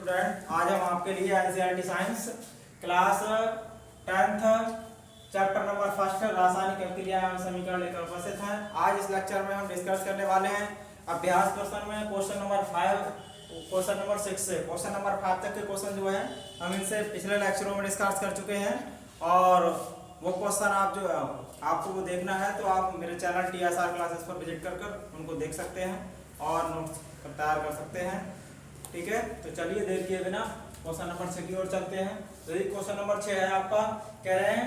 Student, आज हम आपके लिए NCERT science class 10th chapter number 1 रासायनिक अभिक्रिया एवं समीकरण लेकर उपस्थित हैं। आज इस लेक्चर में हम डिस्कस करने वाले हैं अभ्यास क्वेश्चन में क्वेश्चन नंबर 5 क्वेश्चन नंबर 6 से क्वेश्चन नंबर 5 तक के क्वेश्चन जो है हम इनसे पिछले लेक्चरों में डिस्कस कर चुके हैं और वो क्वेश्चन आप जो आपको वो देखना है तो आप मेरे चैनल TSR क्लासेस पर विजिट कर उनको देख सकते हैं और नोट्स तैयार कर सकते हैं। ठीक है, तो चलिए देर किए बिना क्वेश्चन नंबर 6 की ओर चलते हैं। तो ये क्वेश्चन नंबर 6 है आपका, कह रहे हैं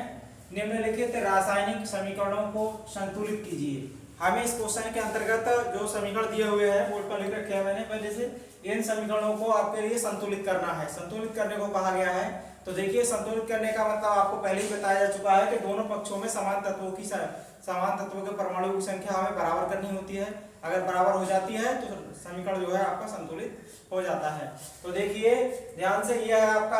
निम्नलिखित रासायनिक समीकरणों को संतुलित कीजिए। हमें इस क्वेश्चन के अंतर्गत जो समीकरण दिए हुए हैं बोर्ड पर लिख रखे हैं मैंने पहले से, इन समीकरणों को आपके लिए संतुलित करना है, संतुलित करने को कहा गया है। तो देखिए संतुलित करने का मतलब आपको पहले ही बताया जा चुका है कि दोनों पक्षों में समान तत्वों के परमाणु की संख्या हमें बराबर करनी होती है। अगर बराबर हो जाती है तो समीकरण जो है आपका संतुलित हो जाता है। तो देखिए ध्यान से, यह है आपका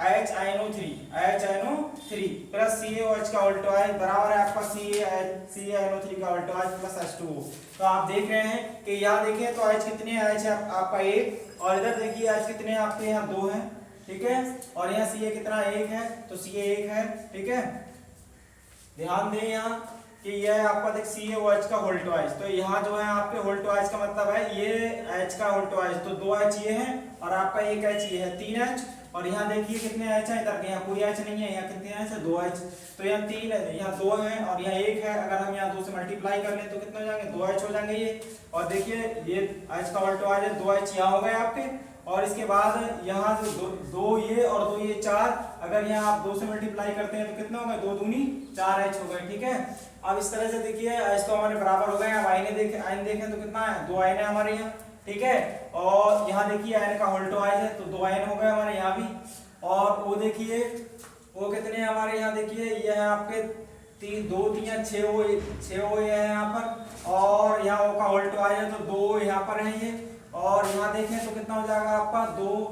HNO3 प्लस CaOH का उल्टा बराबर है आपका CaNO3 का उल्टा प्लस H2O। तो आप देख रहे हैं कि यहाँ देखिए तो H कितने हैं, H है आपका 1 और इधर देखिए H कितने आपके यहाँ 2 हैं। ठीक है, और यहाँ Ca कितना 1 है तो Ca 1 है। ठीक है, ध्यान दें यहाँ कि यह आपका देख CaOH का होल ट्वाइस, तो यहाँ जो है आपके होल ट्वाइस का मतलब है ये H का होल ट्वाइस, तो 2 H ये है और आपका 1 H ये है, 3 H। और यहाँ देखिए कितने H है, इधर यहाँ कोई H नहीं है, यहाँ कितने H है 2 H, तो यहाँ 3 है, यहाँ 2 है और यहाँ 1 है। अगर हम यहाँ 2 से मल्टीप्लाई कर लें तो कितने हो जाएंगे 2 H हो जाएंगे ये। और देखिए ये H का होल ट्वाइस है, 2 H यहाँ हो गए आपके और इसके बाद यहाँ जो 2 ये और 2 ये 4, अगर यहाँ आप 2 से मल्टीप्लाई करते हैं तो कितना हो गए 2 दूनी 4 H हो गए। ठीक है, अब इस तरह से देखिए H तो हमारे बराबर हो गए। अब आईने देखें तो कितना है 2 आईने हमारे यहाँ। ठीक है, और यहाँ देखिए आयन का होल ट्वाइस है तो 2 आयन हो गए हमारे यहाँ भी। और वो देखिए वो कितने हैं हमारे यहाँ, देखिए ये है आपके 2 3 6 O ये है यहाँ पर, और यहाँ O का होल ट्वाइस है तो 2 यहाँ पर है ये। और यहाँ देखें तो कितना हो जाएगा आपका 2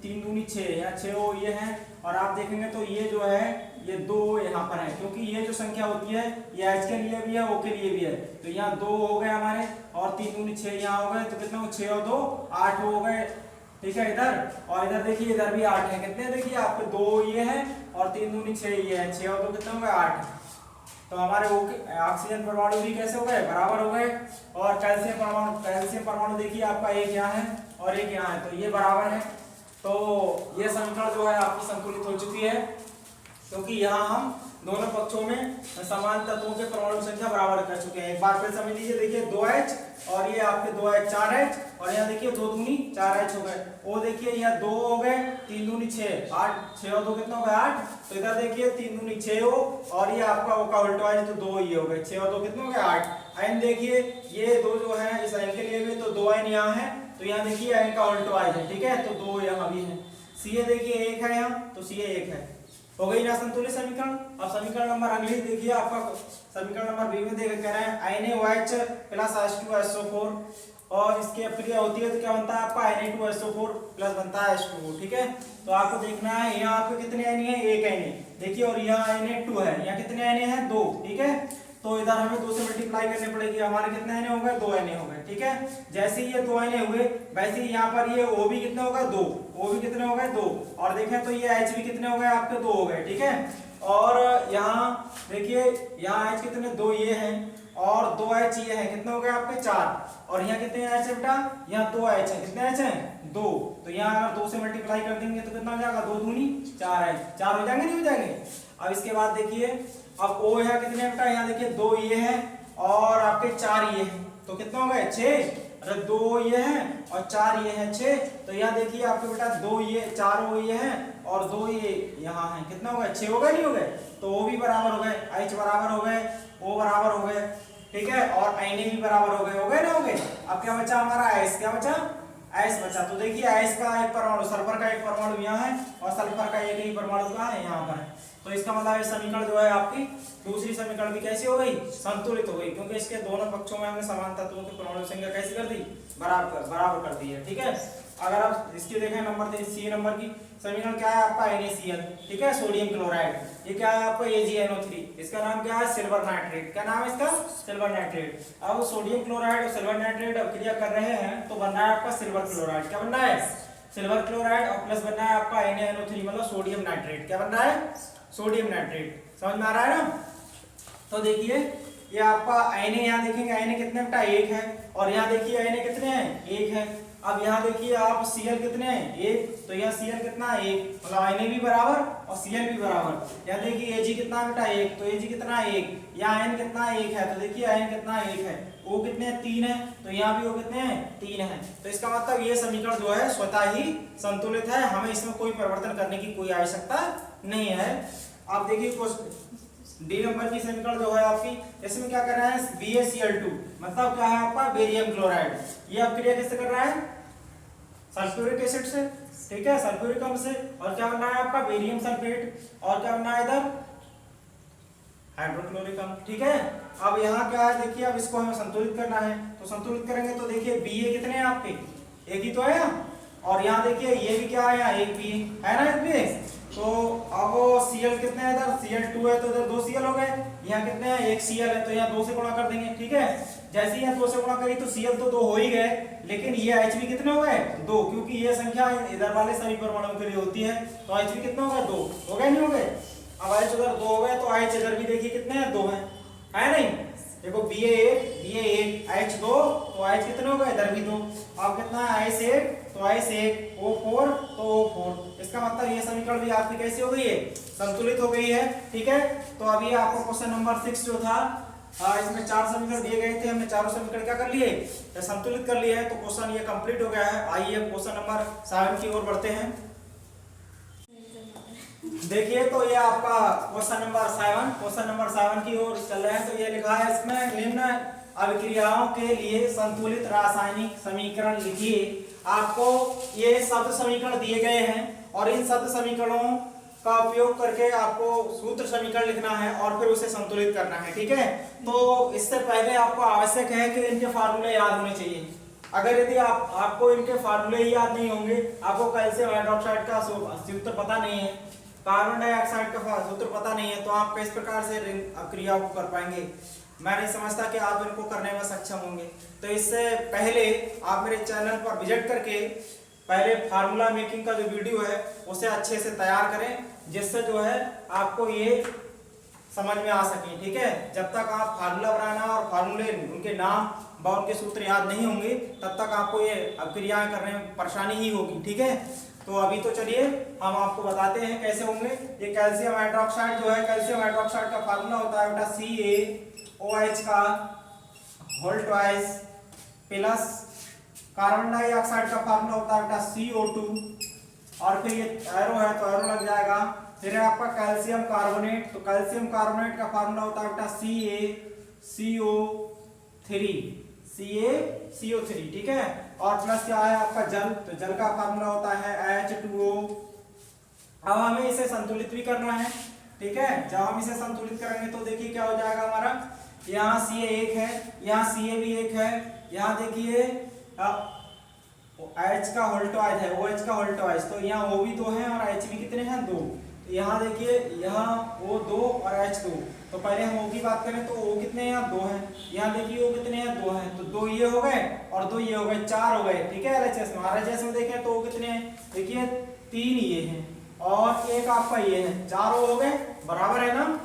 3 दूनी 6, यहाँ 6 O ये है। और आप देखेंगे तो ये जो है ये 2 यहाँ पर है, क्योंकि ये जो संख्या होती है ये H के लिए भी है O के लिए भी है। तो यहाँ 2 हो गए हमारे और 3 दूनी 6 यहाँ हो गए, तो कितना 6 और 2 8 हो गए। ठीक है, इधर और इधर देखिए इधर भी 8 है, कितने देखिए आपके 2 ये है और 3 दूनी 6 ये है, 6 और 2 कितने हो गए 8। तो हमारे ऑक्सीजन परमाणु भी कैसे हो गए बराबर हो गए। और कैल्शियम परमाणु देखिए आपका एक यहाँ है और एक यहाँ है, तो ये बराबर है। तो ये समीकरण जो है आपकी संतुलित हो चुकी है, क्योंकि यहाँ हम दोनों पक्षों में समान तत्वों के परमाणु संख्या बराबर कर चुके हैं। एक बार फिर समझ लीजिए, देखिए 2H और ये आपके 2H 4H और यहाँ देखिए 2 दूनी 4H हो गए। वो देखिए यहाँ 2 हो गए, 3 दूनी 6 8, 6 और 2 कितना हो गए 8। तो इधर देखिए 3 दूनी 6 हो और ये आपका O का होल ट्वाइस तो 2 ये हो गए, 6 और 2 कितने हो गए 8। आयन देखिए ये 2 जो है इस आयन के लिए भी तो 2 आयन यहाँ है, तो यहाँ देखिए आयन का होल ट्वाइस है। ठीक है, तो 2 यहाँ भी है। Ca देखिए 1 है यहाँ, तो Ca 1 है, हो गई ना संतुलित समीकरण। अब समीकरण नंबर अगली देखिए आपका समीकरण नंबर बी में देख कह रहे हैं NaOH प्लस H2SO4 और इसकी अभिक्रिया होती है तो क्या बनता है आपका Na2SO4 प्लस बनता है H2O। ठीक है, तो आपको देखना है यहाँ आपके कितने Na है, 1 Na देखिए, और यहाँ Na2 है, यहाँ कितने Na है 2। ठीक है, तो इधर हमें 2 से मल्टीप्लाई करनी पड़ेगी, हमारे कितने Na हो गए 2 Na हो गए। ठीक है, जैसे ही ये 2 Na हुए वैसे ही यहाँ पर ये O भी कितने हो गए 2, O भी कितने हो गए 2, और देखें तो ये H भी कितने हो गए आपके 2 हो गए। ठीक है, और यहाँ देखिए यहाँ H कितने 2 ये हैं और 2 H ये हैं, कितने हो गए आपके 4, और यहाँ कितने H है बेटा, यहाँ 2 H है, कितने H हैं 2। तो यहाँ अगर 2 से मल्टीप्लाई कर देंगे तो कितना हो जाएगा 2 दूनी 4 H, 4 हो जाएंगे नहीं हो जाएंगे। अब इसके बाद देखिए अब O है कितने बेटा, यहाँ देखिए 2 ये है और आपके 4 ये है, तो कितना हो गए 6। अरे 2 ये है और 4 ये है 6, तो यहाँ देखिए आपके बेटा 2 ये 4 O ये है और 2 ये यहाँ है, कितना हो गए 6 हो गए नहीं हो गए। तो O भी बराबर हो गए, H बराबर हो गए, O बराबर हो गए। ठीक है, और Na भी बराबर हो गए ना हो गए। अब क्या बचा हमारा S, क्या बचा S बचा। तो देखिए S का एक परमाणु, सल्फर का एक परमाणु यहाँ है और सल्फर का एक ही परमाणु कहाँ है यहाँ पर है। तो इसका मतलब ये समीकरण जो है आपकी दूसरी समीकरण भी कैसी हो गई संतुलित हो गई, क्योंकि इसके दोनों पक्षों में हमने समान तत्वों की परमाणु संख्या कैसी कर दी बराबर कर दी है। ठीक है, अगर आप इसकी देखें नंबर सी नंबर की समीकरण क्या है आपका NaCl। ठीक है, सोडियम क्लोराइड, ये क्या है आपका AgNO3, इसका नाम क्या है सिल्वर नाइट्रेट, क्या नाम है इसका सिल्वर नाइट्रेट। अब सोडियम क्लोराइड और सिल्वर नाइट्रेट अभिक्रिया कर रहे हैं तो बन रहा है आपका सिल्वर क्लोराइड, क्या बन रहा है सिल्वर क्लोराइड और प्लस बन रहा है आपका NaNO3 मतलब सोडियम नाइट्रेट। क्या बन रहा है? Sodium nitrate. समझ में आ रहा है ना? तो देखिए ये आपका Na, यहाँ देखेंगे Na कितने बेटा 1 है, और यहाँ देखिए Na कितने हैं 1 है। अब यहाँ देखिए आप Cl कितने हैं 1, तो यहाँ Cl कितना है 1, मतलब Na भी बराबर और Cl भी बराबर। यहाँ देखिए Ag कितना बेटा 1, तो Ag कितना 1, यहाँ N कितना 1 है, तो देखिए N कितना 1 है। O कितने 3 है, तो यहाँ भी O कितने हैं 3 है। तो इसका मतलब ये समीकरण जो है स्वतः ही संतुलित है, हमें इसमें कोई परिवर्तन करने की कोई आवश्यकता नहीं है। आप देखिए डी नंबर की समीकरण जो है आपकी, इसमें क्या कर रहा है BaCl2, मतलब क्या है आपका बेरियम क्लोराइड। ये अब क्रिया किससे कर रहा है? सल्फ्यूरिक एसिड से, ठीक है, सल्फ्यूरिक अम्ल से। और क्या बन रहा है आपका बेरियम सल्फेट, और क्या बन रहा है इधर हाइड्रोक्लोरिक अम्ल, ठीक है। अब यहाँ क्या है देखिए, अब इसको हमें संतुलित करना है, तो संतुलित करेंगे तो देखिए Ba कितने हैं आपके, एक ही तो है, और यहाँ देखिए ये भी क्या है यहाँ एक भी है ना, एक भी। तो अब Cl कितने हैं इधर, Cl2 है तो इधर 2 Cl हो गए, यहाँ कितने हैं 1 Cl है तो यहाँ 2 से गुणा कर देंगे, ठीक है। जैसे ही यहाँ 2 से गुणा करी तो Cl तो 2 हो ही गए, लेकिन ये H भी कितने हो गए 2, क्योंकि ये संख्या इधर वाले सभी परमाणुओं के लिए होती है। तो H भी कितने हो गए 2 हो गए, नहीं हो गए। अब H उधर 2 हो गए तो H इधर भी देखिए कितने हैं 2 हैं, है नहीं। देखो Ba1 H2 तो H कितने हो गए इधर भी 2। अब कितना है H1 तो H1, O4 तो O4। इसका मतलब ये समीकरण भी आपकी कैसी हो गई है, संतुलित हो गई है, ठीक है। तो अभी आपको क्वेश्चन नंबर 6 जो था, इसमें 4 समीकरण दिए गए थे, हमने चारों समीकरण क्या कर लिए, संतुलित कर लिए हैं। तो क्वेश्चन ये कंप्लीट हो गया है। आइए अब क्वेश्चन नंबर 7 की ओर बढ़ते हैं। देखिए तो ये आपका क्वेश्चन नंबर 7 की ओर चल रहे हैं। तो ये लिखा है इसमें, निम्न अभिक्रियाओं के लिए संतुलित रासायनिक समीकरण लिखिए। आपको ये शब्द समीकरण दिए गए हैं और इन शब्द समीकरणों का उपयोग करके आपको सूत्र समीकरण लिखना है और फिर उसे संतुलित करना है, ठीक है। तो इससे पहले आपको आवश्यक है कि इनके फार्मूले याद होने चाहिए। अगर यदि आपको इनके फार्मूले ही याद नहीं होंगे, आपको कैल्शियम हाइड्रोक्साइड का सूत्र पता नहीं है, कार्बन डाइऑक्साइड का सूत्र पता नहीं है, तो आप किस प्रकार से क्रियाओं को कर पाएंगे। मैं नहीं समझता कि आप इनको करने में सक्षम होंगे। तो इससे पहले आप मेरे चैनल पर विजिट करके पहले फार्मूला मेकिंग का जो वीडियो है उसे अच्छे से तैयार करें, जिससे जो है आपको ये समझ में आ सके, ठीक है। जब तक आप फार्मूला बनाना और फार्मूले उनके नाम व उनके सूत्र याद नहीं होंगे, तब तक आपको ये क्रियाएं करने में परेशानी ही होगी, ठीक है। तो अभी तो चलिए हम आपको बताते हैं कैसे होंगे। ये कैल्शियम हाइड्रोक्साइड जो है, कैल्शियम हाइड्रोक्साइड का फार्मूला होता है बेटा CaOH का whole twice plus carbon dioxide का फार्मूला होता है बेटा CO2, और फिर ये एरो है तो एरो लग जाएगा। फिर है आपका कैल्शियम कार्बोनेट, तो कैल्शियम कार्बोनेट का फार्मूला होता है बेटा CaCO3, ठीक है। और प्लस क्या है आपका जल, तो जल का फार्मूला होता है H2O। अब हमें इसे संतुलित भी करना है, ठीक है। जब हम इसे संतुलित करेंगे तो देखिए क्या हो जाएगा हमारा, यहाँ Ca 1 है, यहाँ Ca भी 1 है, यहाँ देखिए H का होल ट्वाइस है, OH का होल ट्वाइस, तो यहाँ O भी 2 है और H भी कितने हैं 2। तो यहाँ देखिए यहाँ O 2 और H 2। तो पहले हम O की बात करें तो O कितने हैं 2 हैं, यहाँ देखिए O कितने हैं 2 हैं, तो 2 ये हो गए और 2 ये हो गए, 4 हो गए, ठीक है। LHS में RHS में देखें तो O कितने हैं, देखिए 3 ये हैं और एक आपका ये है, 4 हो गए, बराबर है ना।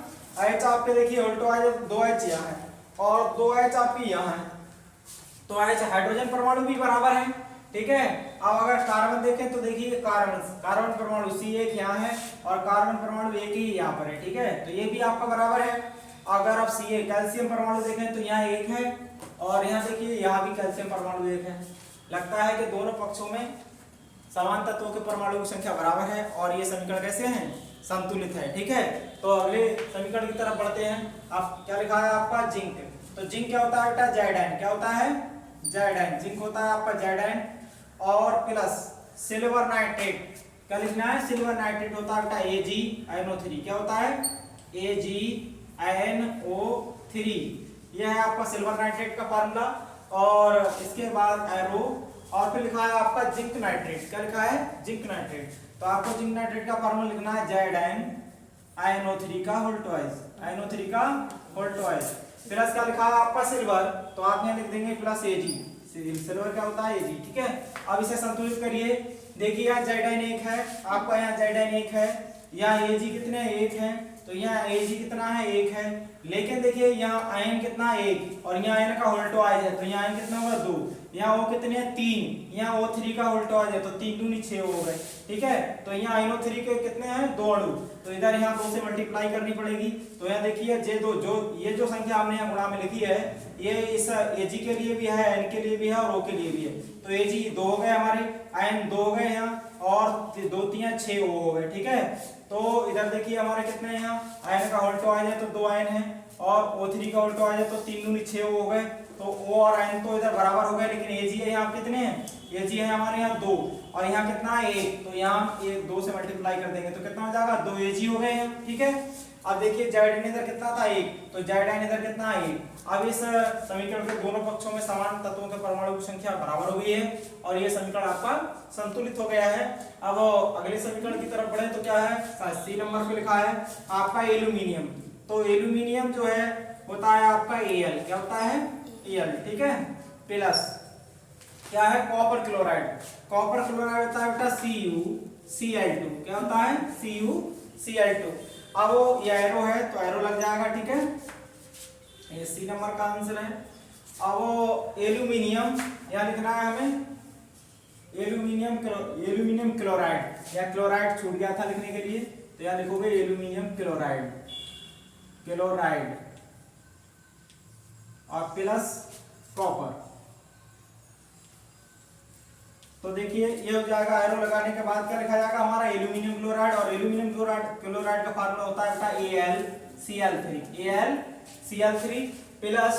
H आपके देखिए होल ट्वाइस 2H यहाँ है और 2H आपकी यहाँ है, तो H हाइड्रोजन परमाणु भी बराबर है, ठीक है। अब अगर कार्बन देखें तो देखिए कार्बन परमाणु C1 यहाँ है और कार्बन परमाणु एक ही यहाँ पर है, ठीक है। तो ये भी आपका बराबर है। अगर आप Ca कैल्शियम परमाणु देखें तो यहाँ 1 है और यहाँ देखिए यहाँ भी कैल्शियम परमाणु 1 है। लगता है कि दोनों पक्षों में समान तत्वों के परमाणु की संख्या बराबर है और ये समीकरण कैसे हैं, संतुलित है, ठीक है। तो अगले समीकरण की तरफ बढ़ते हैं। अब क्या लिखा है आपका जिंक, तो जिंक क्या होता है बेटा Zn, क्या होता है Zn, जिंक होता है आपका Zn। और प्लस सिल्वर नाइट्रेट, क्या लिखना है, सिल्वर नाइट्रेट होता है बेटा AgNO3, क्या होता है AgNO3, यह है आपका सिल्वर नाइट्रेट का फार्मूला। और इसके बाद एरो, और फिर लिखा है आपका जिंक नाइट्रेट, क्या लिखा है जिंक नाइट्रेट। तो आपको जिंक नाइट्रेट का फार्मूला लिखना है ZnNO3 का होल ट्वाइस, NO3 का होल ट्वाइस। प्लस क्या लिखा है आपका सिल्वर, तो आप यहाँ लिख देंगे प्लस Ag, सिल्वर क्या होता है Ag, ठीक है। अब इसे संतुलित करिए देखिए यहाँ जेड एन 1 है, आपका यहाँ जेड एन 1 है, यहाँ ए जी कितने 1 है, तो यहाँ ए जी कितना है 1 है। लेकिन देखिए यहाँ आयन कितना 1 और यहाँ आयन का उल्टोआज है, तो यहाँ आयन कितना होगा 2, यहाँ ओ कितने 3, यहाँ O3 का उल्टोआज है, तो 3 दूनी 6 हो गए, ठीक है। तो यहाँ आयनो 3 के कितने हैं 2 अणु, तो इधर यहाँ 2 से मल्टीप्लाई करनी पड़ेगी। तो यहाँ देखिए ये जो संख्या हमने यहाँ गुणा में लिखी है, ये इस एजी के लिए भी है, एन के लिए भी है और ओ के लिए भी है। तो एजी 2 हो गए हमारे, आयन 2 हो गए यहाँ, और 2 3 6 ओ हो गए, ठीक है। तो इधर देखिए हमारे कितने हैं यहाँ, आयन का उल्टोआज है तो 2 आयन है, और O3 का उल्टोआज है तो 3 दूनी 6 हो गए। तो O और आयन तो इधर बराबर हो गए, लेकिन एजी है यहाँ कितने हैं, एजी है हमारे यहाँ 2 और यहाँ कितना है 1, तो यहाँ 2 से मल्टीप्लाई कर देंगे तो कितना हो जाएगा 2 एजी हो गए हैं, ठीक है। अब देखिए जेड एन इधर कितना था 1, तो जेड एन इधर कितना है 1। अब इस समीकरण के दोनों पक्षों में समान तत्वों के परमाणु की संख्या बराबर हो गई है और ये समीकरण आपका संतुलित हो गया है। अब अगले समीकरण की तरफ बढ़े तो क्या है, सी नंबर पे लिखा है आपका एल्यूमिनियम। तो एल्यूमिनियम जो है होता है आपका Al, क्या होता है Al, ठीक है। प्लस क्या है कॉपर क्लोराइड, कॉपर क्लोराइड होता है बेटा CuCl2, क्या होता है CuCl2। अब वो ये एरो है तो एरो लग जाएगा, ठीक है, ये सी नंबर का आंसर है। अब एल्यूमिनियम यहाँ लिखना है हमें, एल्यूमिनियम क्लोराइड, या क्लोराइड छूट गया था लिखने के लिए, तो यहाँ लिखोगे एल्यूमिनियम क्लोराइड और प्लस कॉपर। तो देखिए ये हो जाएगा, एरो लगाने के बाद क्या लिखा जाएगा हमारा एल्यूमिनियम क्लोराइड, और एल्यूमिनियम क्लोराइड का फार्मूला होता है AlCl3 प्लस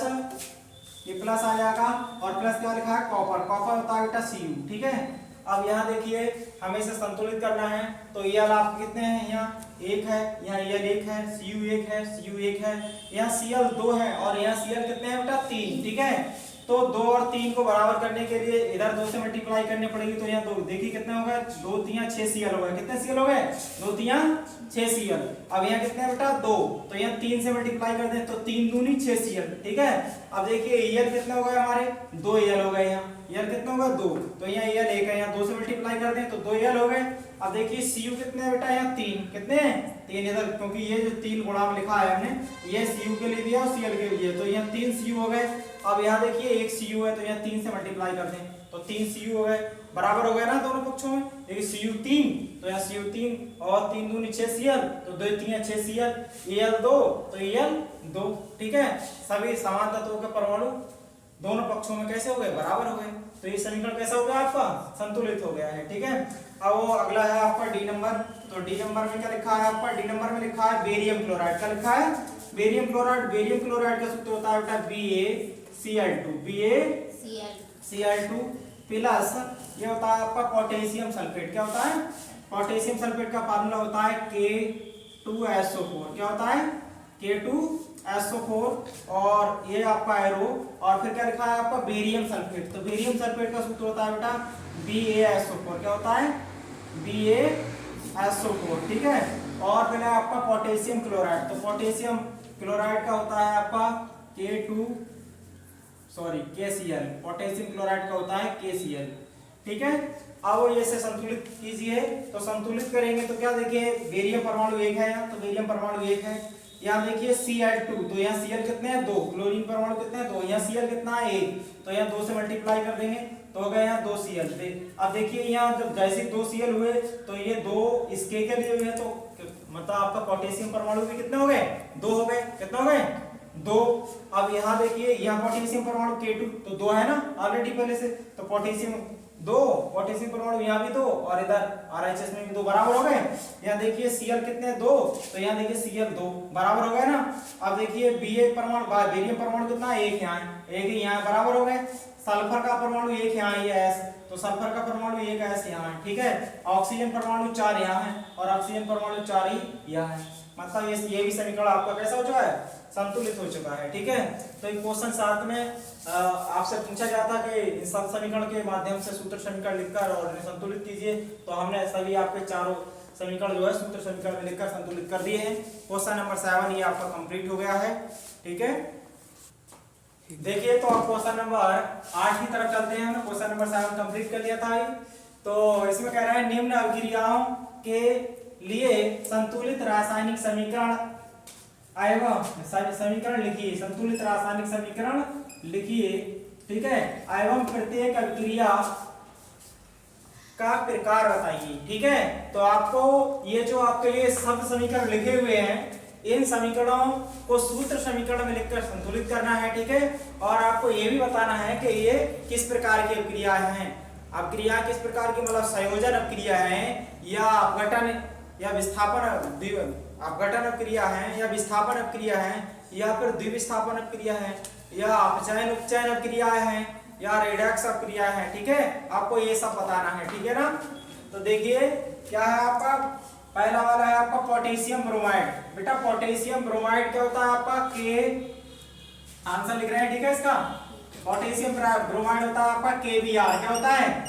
ये प्लस आ जाएगा, और प्लस क्या लिखा है कॉपर, कॉपर होता है बेटा Cu, ठीक है। अब यहाँ देखिए हमें इसे संतुलित करना है, तो Al आप कितने हैं, यहाँ 1 है, यहाँ Al 1 है, Cu 1 है, Cu 1 है, यहाँ Cl 2 है और यहाँ Cl कितने हैं बेटा 3, ठीक है। तो 2 और 3 को बराबर करने के लिए इधर 2 से मल्टीप्लाई करनी पड़ेगी, तो यहाँ 2 देखिए कितने हो गए 2 3 6 Cl हो गए, कितने Cl हो गए 2 3 6 Cl। अब यहाँ कितने हैं बेटा 2, तो यहाँ 3 से मल्टीप्लाई कर दें तो 3 दूनी 6 Cl, ठीक है। अब देखिए Al कितने हो गए हमारे 2 Al हो गए, यहाँ Al कितने हो गए 2, तो यहाँ Al 1 है, यहाँ 2 से मल्टीप्लाई कर दें तो 2 Al हो गए। अब देखिए Cu कितने हैं बेटा, यहाँ 3, कितने हैं 3 इधर, क्योंकि ये जो 3 गुणा में लिखा है हमने ये Cu के लिए भी है और Cl के लिए, तो यहाँ 3 Cu हो गए। अब यहाँ देखिए 1 Cu है तो यहाँ 3 से मल्टीप्लाई कर दें तो 3 Cu हो गए, बराबर हो गए ना दोनों पक्षों में। देखिए Cu 3 तो यहाँ Cu 3 और 3 दूनी 6 Cl, तो 2 3 6 Cl, Al 2 तो Al 2, ठीक है। सभी समान तत्वों के परमाणु दोनों पक्षों में कैसे हो गए, बराबर हो गए। तो ये समीकरण कैसा हो गया आपका, संतुलित हो गया है, ठीक है। अब वो अगला है आपका डी नंबर। तो डी नंबर में क्या लिखा है आपका, डी नंबर में लिखा है बेरियम क्लोराइड, क्या लिखा है बेरियम क्लोराइड। बेरियम क्लोराइड का सूत्र होता है बेटा BaCl2 प्लस ये होता है आपका पोटेशियम सल्फेट, क्या होता है पोटेशियम सल्फेट का फार्मूला होता है K2SO4, क्या होता है K2SO4, और ये आपका एरो, और फिर क्या लिखा है आपका बेरियम सल्फेट। तो बेरियम सल्फेट का सूत्र होता है बेटा BaSO4, क्या होता है BaSO4, ठीक है। और फिर है आपका पोटेशियम क्लोराइड। तो पोटेशियम क्लोराइड का होता है आपका KCl, पोटेशियम क्लोराइड का होता है KCl, ठीक है। अब ये से संतुलित कीजिए, तो संतुलित करेंगे तो क्या देखिए बेरियम परमाणु 1 है यहाँ, तो बेरियम परमाणु 1 है। यहाँ देखिए Cl2, तो यहाँ Cl कितने हैं 2, क्लोरीन परमाणु कितने हैं 2, यहाँ Cl कितना है 1, तो यहाँ 2 से मल्टीप्लाई कर देंगे तो हो गया यहाँ 2 Cl। अब देखिए यहाँ जब जैसे 2 Cl हुए तो ये 2 इसके लिए हुए, तो मतलब आपका पोटेशियम परमाणु भी कितने हो गए 2 हो गए, कितने हो गए 2। अब यहाँ देखिए यहाँ पोटेशियम परमाणु K2 तो 2 है ना ऑलरेडी पहले से, तो पोटेशियम 2, पोटेशियम परमाणु यहाँ भी 2 और इधर RHS में भी 2, बराबर हो गए। यहाँ देखिए Cl कितने 2, तो यहाँ देखिए Cl 2, बराबर हो गए ना। अब देखिए Ba परमाणु बेरियम परमाणु कितना 1 यहाँ है, 1 यहाँ बराबर हो गए। सल्फर का परमाणु 1 यहाँ है S, तो सल्फर का परमाणु 1 S यहाँ है, ठीक है। ऑक्सीजन परमाणु 4 यहाँ है और ऑक्सीजन परमाणु 4 ही यहाँ है, मतलब ये भी समीकरण आपका कैसा हो चुका है, संतुलित हो चुका है, ठीक है। तो एक क्वेश्चन 7 में आपसे पूछा जाता कि इन सब समीकरण के माध्यम से सूत्र समीकरण लिखकर और इन्हें संतुलित कीजिए, तो हमने सभी आपके चारों समीकरण जो है सूत्र समीकरण में लिखकर संतुलित कर दिए हैं। क्वेश्चन नंबर 7 ये आपका कंप्लीट हो गया है, ठीक है। देखिए तो आप क्वेश्चन नंबर 8 की तरफ चलते हैं। हमने क्वेश्चन नंबर 7 कंप्लीट कर लिया था। तो इसमें कह रहा है निम्न अभिक्रियाओं के लिए संतुलित रासायनिक समीकरण एवं समीकरण लिखिए, संतुलित रासायनिक समीकरण लिखिए, ठीक है, एवं प्रत्येक अभिक्रिया का प्रकार बताइए, ठीक है। तो आपको ये जो आपके लिए शब्द समीकरण लिखे हुए हैं, इन समीकरणों को सूत्र समीकरण में लिखकर संतुलित करना है, ठीक है। और आपको ये भी बताना है कि ये किस प्रकार की अभिक्रियाएं हैं। अभिक्रिया किस प्रकार की, मतलब संयोजन अभिक्रिया है या अपघटन या विस्थापन, अपघटन अभिक्रिया है या विस्थापन अभिक्रिया है या फिर द्विविस्थापन अभिक्रिया है या अपचयन उपचयन अभिक्रिया है या रेडॉक्स अभिक्रिया है, ठीक है। आपको ये सब बताना है, ठीक है ना। तो देखिए क्या है आपका पहला वाला है आपका पोटेशियम ब्रोमाइड। बेटा पोटेशियम ब्रोमाइड क्या होता है आपका, के आंसर लिख रहे हैं, ठीक है। इसका पोटेशियम ब्रोमाइड होता है आपका KBr, क्या होता है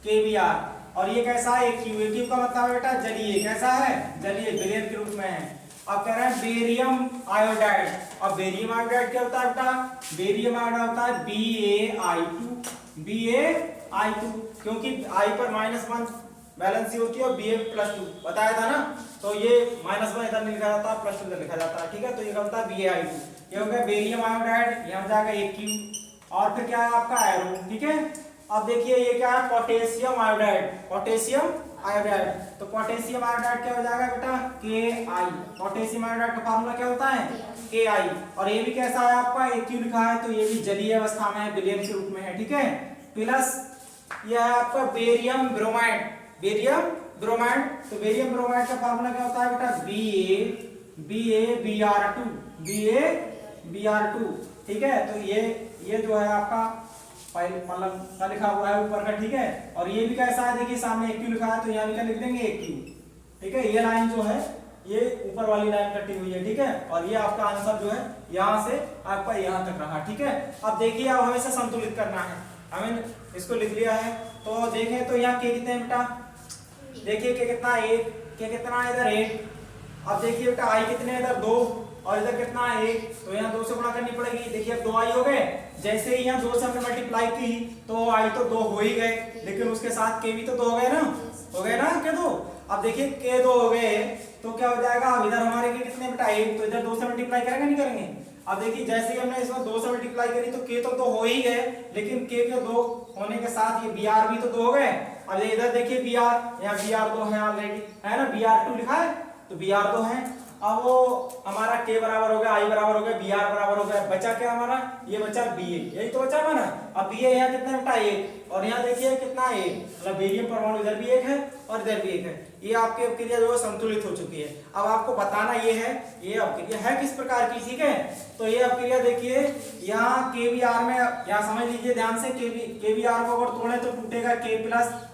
KBr। और ये कैसा है, क्यू का मतलब है बेटा जलीय, कैसा है जलीय, बेरियम के रूप में है। अब कह रहे हैं बेरियम आयोडाइड। अब बेरियम आयोडाइड क्या होता है बेटा, बेरियम आयोडाइड होता है BaI2, क्योंकि I पर -1 वैलेंसी होती है और Ba+2 बताया था ना। तो ये -1 इधर लिखा जाता है, +2 इधर लिखा जाता है, ठीक है। तो ये होता है BaI2, ये हो गया बेरियम आयोडाइड, यहाँ जाएगा AQ। और फिर क्या है आपका आयरन, ठीक है। अब देखिए ये क्या है, पोटेशियम आयोडाइड, पोटेशियम आयोडाइड। तो पोटेशियम आयोडाइड क्या हो जाएगा बेटा KI। पोटेशियम आयोडाइड का फार्मूला क्या होता है KI। और ये भी कैसा है आपका AQ लिखा है, तो ये भी जलीय अवस्था में है, विलयन के रूप में है, ठीक है। प्लस यह है आपका बेरियम ब्रोमाइड, बेरियम ब्रोमाइड। तो बेरियम ब्रोमाइड का फार्मूला क्या होता है बेटा BaBr2, ठीक है। तो ये जो है आपका पहले मतलब क्या लिखा हुआ है ऊपर का, ठीक है। और ये भी कैसा है, देखिए सामने AQ लिखा है, तो यहाँ भी क्या लिख देंगे AQ, ठीक है। ये लाइन जो है ये ऊपर वाली लाइन कटी हुई है, ठीक है। और ये आपका आंसर जो है यहाँ से आपका यहाँ तक रहा, ठीक है। अब देखिए अब हमें इसे संतुलित करना है, हमें इसको लिख लिया है। तो देखें तो यहाँ के कितने हैं बेटा, देखिए के कितना 1, के कितना है इधर 1। अब देखिए बेटा I कितने इधर 2 और इधर कितना है 1, तो यहाँ 2 से गुणा करनी पड़ेगी। देखिए अब 2I हो गए, जैसे ही यहाँ 2 से हमने मल्टीप्लाई की तो I तो 2 हो ही गए, लेकिन उसके साथ K भी तो 2 हो गए ना, हो गए ना के 2। अब देखिए K 2 हो गए तो क्या हो जाएगा, अब इधर हमारे के कितने बेटा 1, तो इधर 2 से मल्टीप्लाई करेंगे नहीं करेंगे। अब देखिए जैसे ही हमने इसमें 2 से मल्टीप्लाई करी तो K तो 2 हो ही गए, लेकिन K के 2 होने के साथ ये Br भी तो 2 हो गए। अब इधर देखिए Br, यहाँ Br2 है ऑलरेडी, है ना, Br2 लिखा है तो Br2 है। अब वो हमारा K बराबर हो गया, I बराबर हो गया, Br बराबर हो गया, बचा क्या हमारा, ये बचा Ba, यही तो बचा हमारा। अब Ba यहाँ कितना बेटा 1 और यहाँ देखिए कितना 1, मतलब बेरियम परमाणु इधर भी 1 है और इधर भी 1 है। ये आपकी अभिक्रिया जो है संतुलित हो चुकी है। अब आपको बताना ये है ये अभिक्रिया है किस प्रकार की, ठीक है। तो ये अभिक्रिया देखिए यहाँ KBr में, यहाँ समझ लीजिए ध्यान से, KBr को अगर तोड़े तो टूटेगा K+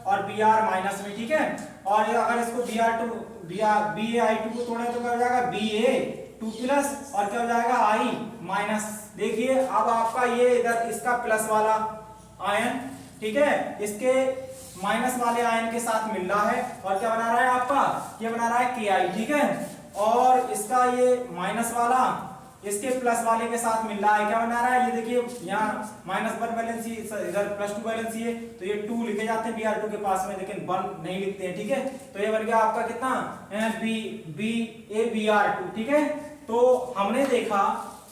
और Br- में, ठीक है। और अगर इसको BaI2 को तोड़े तो क्या हो जाएगा Ba2+ और क्या हो जाएगा I-। देखिए अब आपका ये इधर इसका प्लस वाला आयन, ठीक है, इसके माइनस वाले आयन के साथ मिल रहा है और क्या बना रहा है आपका, ये बना रहा है Ki, ठीक है। और इसका ये माइनस वाला इसके प्लस वाले के साथ मिल रहा है, क्या बना रहा है, ये देखिए यहाँ -1 वैलेंसी, इधर +2 वैलेंसी है, तो ये 2 लिखे जाते हैं Br2 के पास में, लेकिन 1 नहीं लिखते हैं, ठीक है। तो ये बन गया आपका कितना Br2, ठीक है। तो हमने देखा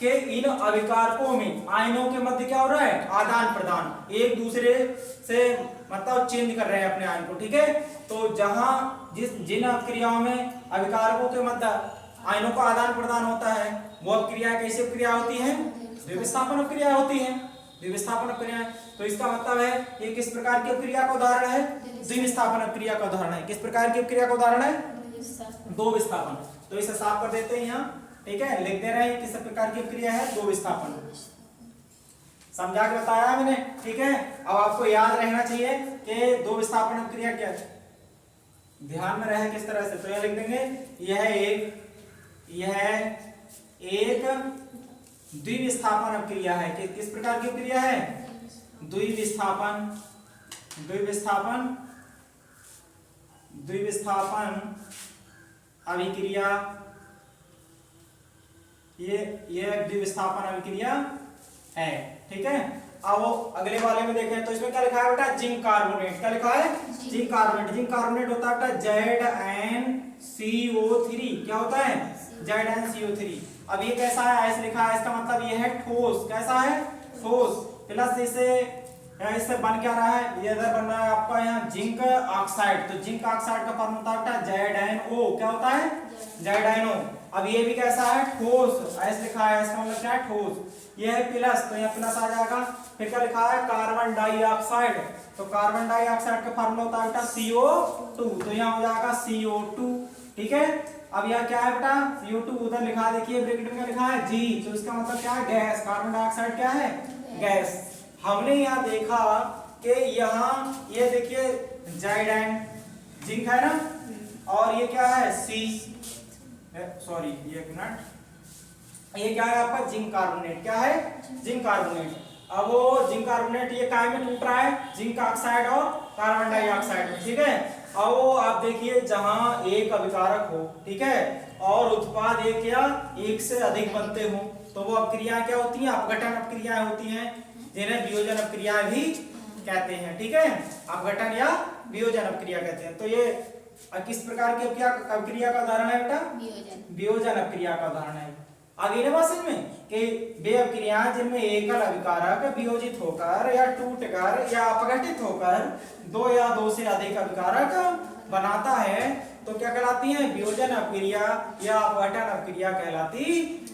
कि इन अभिकारकों में आयनों के मध्य क्या हो रहा है, आदान प्रदान, एक दूसरे से मतलब चेंज कर रहे हैं अपने आयन को, ठीक है। तो जहां जिन अभिक्रियाओं में अभिकारकों के मध्य आयनों का आदान प्रदान होता है वो अभिक्रिया कैसी अभिक्रिया होती है, द्विविस्थापन अभिक्रिया होती है, द्विविस्थापन अभिक्रिया। तो इसका मतलब है ये किस प्रकार की अभिक्रिया का उदाहरण है, द्विविस्थापन अभिक्रिया का उदाहरण है। किस प्रकार की अभिक्रिया का उदाहरण है, दो विस्थापन। तो इसे साफ कर देते हैं यहाँ, ठीक है, लिख दे रहे हैं किस प्रकार की अभिक्रिया है, दो विस्थापन। समझा के बताया मैंने, ठीक है। अब आपको याद रहना चाहिए कि दो विस्थापन अभिक्रिया क्या है, ध्यान में रहे किस तरह से। तो यह लिख देंगे यह एक द्विविस्थापन अभिक्रिया है। किस प्रकार की अभिक्रिया है, द्विविस्थापन अभिक्रिया। ये द्विविस्थापन अभिक्रिया है, ठीक है। अब वो अगले वाले में देखें तो इसमें क्या लिखा है बेटा, जिंक कार्बोनेट। क्या लिखा है, जिंक कार्बोनेट। जिंक कार्बोनेट होता है बेटा ZnCO3। क्या होता है, ZnCO3। अब ये कैसा है, ऐसे लिखा है, इसका मतलब ये है ठोस। कैसा है, ठोस। प्लस इससे बन क्या रहा है, ये इधर बन रहा है आपका यहाँ जिंक ऑक्साइड। तो जिंक ऑक्साइड का फॉर्म होता है बेटा ZnO। क्या होता है, ZnO। अब ये भी कैसा है, ठोस। ऐसे लिखा है, इसका मतलब क्या है, ठोस। ये है प्लस, तो यहाँ प्लस आ जाएगा। फिर क्या लिखा है, कार्बन डाइऑक्साइड। तो कार्बन डाइऑक्साइड का फॉर्मूला होता है बेटा CO2। तो यहाँ हो जाएगा CO2। ठीक है। अब यहाँ क्या है बेटा, CO2 उधर लिखा, देखिए ब्रैकेट में क्या लिखा है, G। तो इसका मतलब क्या है, गैस। कार्बन डाइऑक्साइड क्या है, गैस। हमने यहाँ देखा कि यहाँ ये देखिए जाइडाइन जिंक है ना, और ये क्या है, सॉरी ये एक मिनट, ये क्या है आपका जिंक कार्बोनेट। क्या है, जिंक कार्बोनेट। अब वो जिंक कार्बोनेट ये काय में टूट रहा है, जिंक ऑक्साइड और कार्बन डाइऑक्साइड में। ठीक है। अब वो आप देखिए जहां एक अभिकारक हो, ठीक है, और उत्पाद एक या एक से अधिक बनते हो, तो वो अपक्रियाएं क्या होती हैं, अपघटन अपक्रियाएं होती हैं, जिन्हें वियोजन अपक्रियाएं भी कहते हैं। ठीक है, अपघटन या वियोजन अपक्रिया कहते हैं। तो ये किस प्रकार की अपक्रिया का उदाहरण है बेटा, वियोजन अपक्रिया का उदाहरण है। आगे ना बात समझ में कि वे अपक्रियाएं जिनमें एकल अभिकारक वियोजित होकर या टूटकर या अपघटित होकर दो या दो से अधिक अभिकारक बनाता है, तो क्या कहलाती है, वियोजन अपक्रिया या अपघटन अपक्रिया कहलाती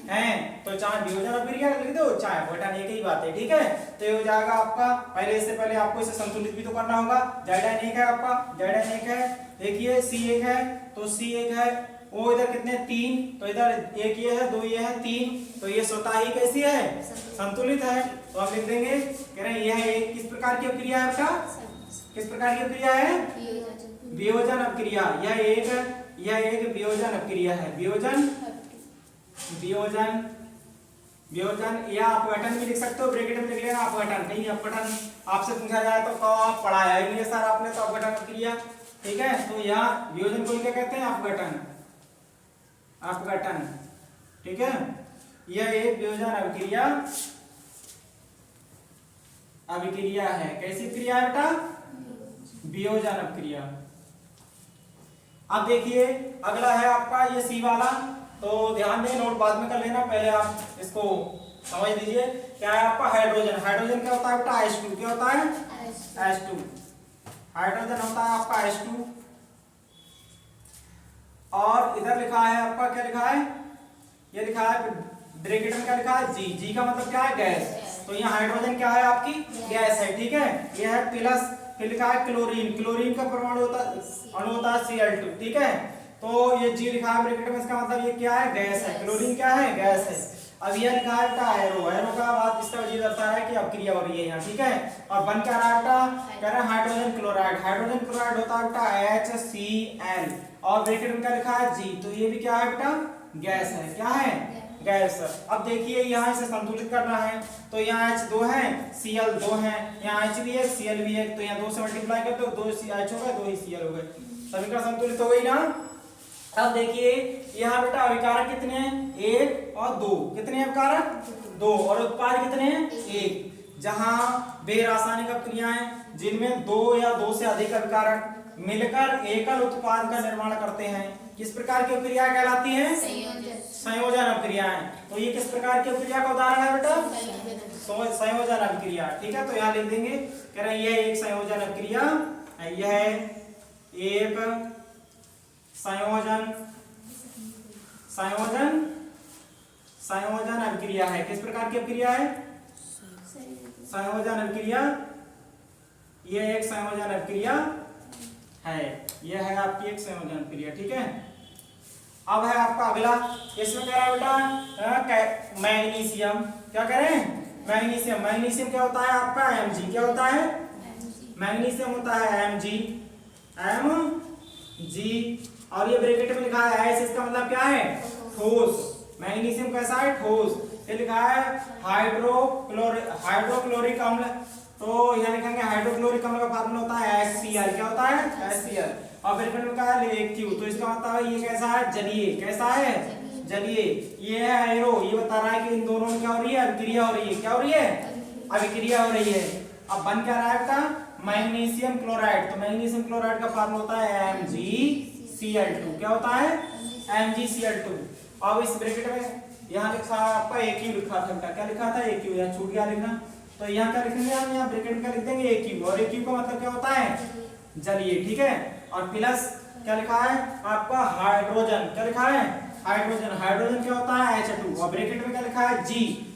हैं। तो चाहे वियोजन अपक्रिया लिख दो, चाहे अपघटन, एक ही बात है। ठीक है। तो ये हो जाएगा आपका, पहले इससे पहले आपको इसे संतुलित भी तो करना होगा। जाइडाइन एक है आपका, जाइडाइन एक है, देखिए C एक है, तो C एक है, वो इधर कितने, 3, तो इधर एक ये है, 2 ये है, 3, तो ये स्वतः ही कैसी है, संतुलित है। तो हम लिख देंगे, कह रहे हैं यह एक किस प्रकार की अपक्रिया है आपका, किस प्रकार की अपक्रिया है, वियोजन अपक्रिया। यह एक वियोजन अपक्रिया है, वियोजन या अपघटन भी लिख सकते हो, ब्रैकेट में लिख लेना अपघटन। नहीं, अपघटन आपसे पूछा जाए तो आप पढ़ाया ही नहीं सर आपने, तो अपघटन अपक्रिया। ठीक है। तो यहाँ वियोजन को क्या कहते हैं, अपघटन, अपघटन। ठीक है। यह एक वियोजन अभिक्रिया है। कैसी क्रिया है बेटा, वियोजन अपक्रिया। अब देखिए अगला है आपका ये C वाला, तो ध्यान दें, नोट बाद में कर लेना, पहले आप इसको समझ लीजिए। क्या है आपका, हाइड्रोजन। हाइड्रोजन क्या होता है बेटा, H2। क्या होता है, H2। हाइड्रोजन होता है आपका H2। और इधर लिखा है आपका, क्या लिखा है, ये लिखा है ब्रैकेट में क्या लिखा है, G का मतलब क्या है, गैस। तो यहाँ हाइड्रोजन क्या है आपकी, गैस है। ठीक है। यह है प्लस, फिर लिखा है क्लोरीन। क्लोरीन का परमाणु होता है, अणु होता है Cl2। ठीक है। तो ये G लिखा है ब्रैकेट में, इसका मतलब ये क्या है, गैस है। क्लोरीन क्या है, गैस है। अब यह लिखा है बेटा एरो। एरो का बात इसका वजह करता है कि अपक्रिया हो रही है यहाँ। ठीक है। और बन क्या रहा है बेटा, कह रहे हैं हाइड्रोजन क्लोराइड। हाइड्रोजन क्लोराइड होता है बेटा HCl, और ब्रैकेट में क्या लिखा है, G। तो ये भी क्या है बेटा, गैस है। क्या है, गैस। अब देखिए यहाँ इसे संतुलित करना है, तो यहाँ H2 है, Cl 2 है, यहाँ H भी है, Cl भी है, तो यहाँ 2 से मल्टीप्लाई कर दो, 2 H हो गए, 2 ही Cl हो गए, समीकरण संतुलित हो गई ना। अब देखिए यहाँ बेटा अभिकारक कितने हैं, 1 और 2। कितने अभिकारक, 2, और उत्पाद कितने हैं, 1। जहां वे रासायनिक अपक्रियाएं जिनमें 2 या 2 से अधिक अभिकारक मिलकर एकल उत्पाद का निर्माण करते हैं, किस प्रकार की अपक्रियाएं कहलाती हैं, संयोजन अपक्रियाएं। तो ये किस प्रकार की अपक्रिया का उदाहरण है बेटा, संयोजन अपक्रिया। ठीक है। तो यहाँ लिख देंगे, कह रहे हैं यह एक संयोजन अपक्रिया है, यह एक संयोजन अपक्रिया है। किस प्रकार की अपक्रिया है, संयोजन अपक्रिया। यह एक संयोजन अपक्रिया है, यह है आपकी एक संयोजन अपक्रिया। ठीक है। अब है आपका अगला, इसमें कह रहा है बेटा मैग्नीशियम। क्या कह रहे हैं, मैग्नीशियम। मैग्नीशियम क्या होता है आपका, Mg। क्या होता है, मैग्नीशियम होता है Mg। और ये ब्रैकेट में लिखा है S, इसका मतलब क्या है, ठोस। मैग्नीशियम कैसा है, ठोस। ये लिखा है हाइड्रोक्लोरिक अम्ल, तो यहाँ लिखेंगे हाइड्रोक्लोरिक अम्ल का फार्मूला होता है HCl। क्या होता है, HCl। और ब्रैकेट में कहा है Q, तो इसका मतलब है ये कैसा है, जलीय। कैसा है, जलीय। ये है एरो, ये बता रहा है कि इन दोनों में क्या हो रही है, अपक्रिया हो रही है। क्या हो रही है, अभिक्रिया हो रही है। अब बन क्या रहा है आपका मैग्नीशियम क्लोराइड। तो मैग्नीशियम क्लोराइड का फार्मूला होता है MgCl2। क्या होता है MgCl2। अब इस ब्रैकेट में यहाँ लिखा आपका AQ लिखा था बेटा, क्या लिखा था AQ, यहाँ छूट गया लिखना। तो यहाँ क्या लिखेंगे हम, यहाँ ब्रैकेट में क्या लिख देंगे AQ, और AQ का मतलब क्या होता है जलीय, ठीक है। और प्लस क्या लिखा है आपका हाइड्रोजन, क्या लिखा है हाइड्रोजन। हाइड्रोजन क्या होता है H2, और ब्रैकेट में क्या लिखा है G,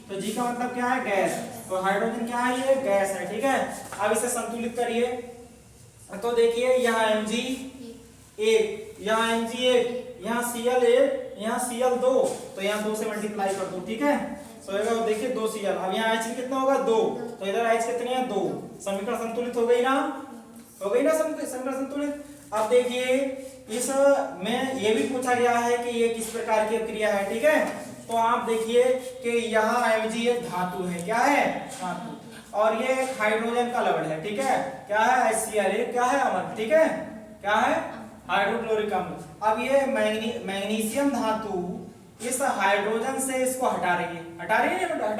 तो G का मतलब क्या है गैस। तो हाइड्रोजन क्या है, ये गैस है, ठीक है। अब इसे संतुलित करिए, तो देखिए यहाँ Mg1, यहाँ Mg1, यहाँ Cl1, यहाँ Cl2, तो यहाँ 2 से मल्टीप्लाई कर दो, ठीक है। तो देखिए 2 Cl, अब यहाँ H कितना होगा 2, तो इधर H कितनी है 2, समीकरण संतुलित हो गई ना, हो गई ना समीकरण संतुलित। अब देखिए इस में ये भी पूछा गया है कि ये किस प्रकार की अभिक्रिया है, ठीक है। तो आप देखिए कि यहाँ Mg एक धातु है, क्या है धातु, और ये एक हाइड्रोजन का लवण है, ठीक है। क्या है HCl, क्या है अम्ल, ठीक है, क्या है हाइड्रोक्लोरिक अम्ल। अब ये मैग्नीशियम धातु इस हाइड्रोजन से इसको हटा रही है, हटा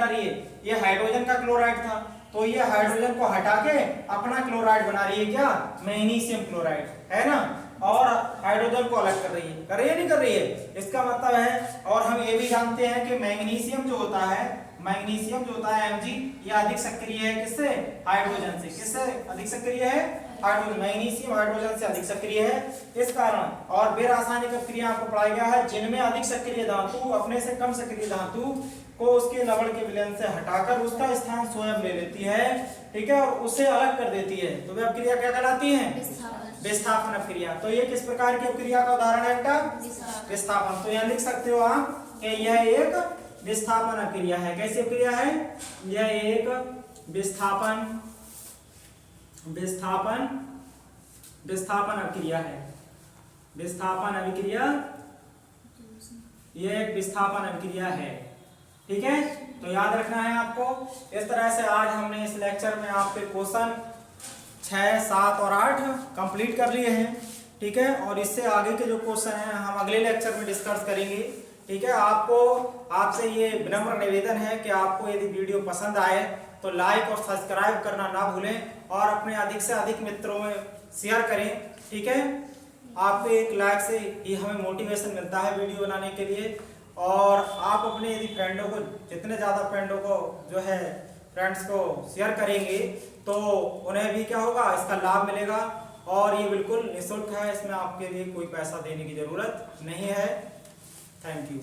रही है। ये हाइड्रोजन का क्लोराइड था, तो ये हाइड्रोजन को हटा के अपना क्लोराइड बना रही है, क्या मैग्नीशियम क्लोराइड, है ना। और हाइड्रोजन को अलग कर रही है, नहीं कर रही है, इसका मतलब है। और हम ये भी जानते हैं कि मैग्नीशियम जो होता है Mg, ये अधिक सक्रिय है किससे, हाइड्रोजन से। किससे अधिक सक्रिय है, हाइड्रोजन। मैग्नीशियम हाइड्रोजन से अधिक सक्रिय है, इस कारण। और बेरासायनिक अभिक्रिया आपको पढ़ाया गया है जिनमें अधिक सक्रिय धातु अपने से कम सक्रिय धातु को उसके लवण के विलयन से हटाकर उसका स्थान स्वयं ले लेती है, ठीक है, और उसे अलग कर देती है। तो वह अभिक्रिया क्या कहलाती है, विस्थापन अभिक्रिया। तो ये किस प्रकार की अभिक्रिया का उदाहरण है बेटा, विस्थापन। तो यहाँ लिख सकते हो आप कि यह एक विस्थापन अभिक्रिया है। कैसी अभिक्रिया है, यह एक विस्थापन अभिक्रिया है। विस्थापन अभिक्रिया, यह एक विस्थापन अभिक्रिया है, ठीक है। तो याद रखना है आपको। इस तरह से आज हमने इस लेक्चर में आपके क्वेश्चन 6, 7 और 8 कंप्लीट कर लिए हैं, ठीक है। और इससे आगे के जो क्वेश्चन हैं हम अगले लेक्चर में डिस्कस करेंगे, ठीक है। आपसे ये विनम्र निवेदन है कि आपको यदि वीडियो पसंद आए तो लाइक और सब्सक्राइब करना ना भूलें, और अपने अधिक से अधिक मित्रों में शेयर करें, ठीक है। आपके एक लाइक से ही हमें मोटिवेशन मिलता है वीडियो बनाने के लिए। और आप अपने यदि फ्रेंडों को, जितने ज़्यादा फ्रेंडों को जो है फ्रेंड्स को शेयर करेंगे तो उन्हें भी क्या होगा, इसका लाभ मिलेगा। और ये बिल्कुल निःशुल्क है, इसमें आपके लिए कोई पैसा देने की ज़रूरत नहीं है। Thank you.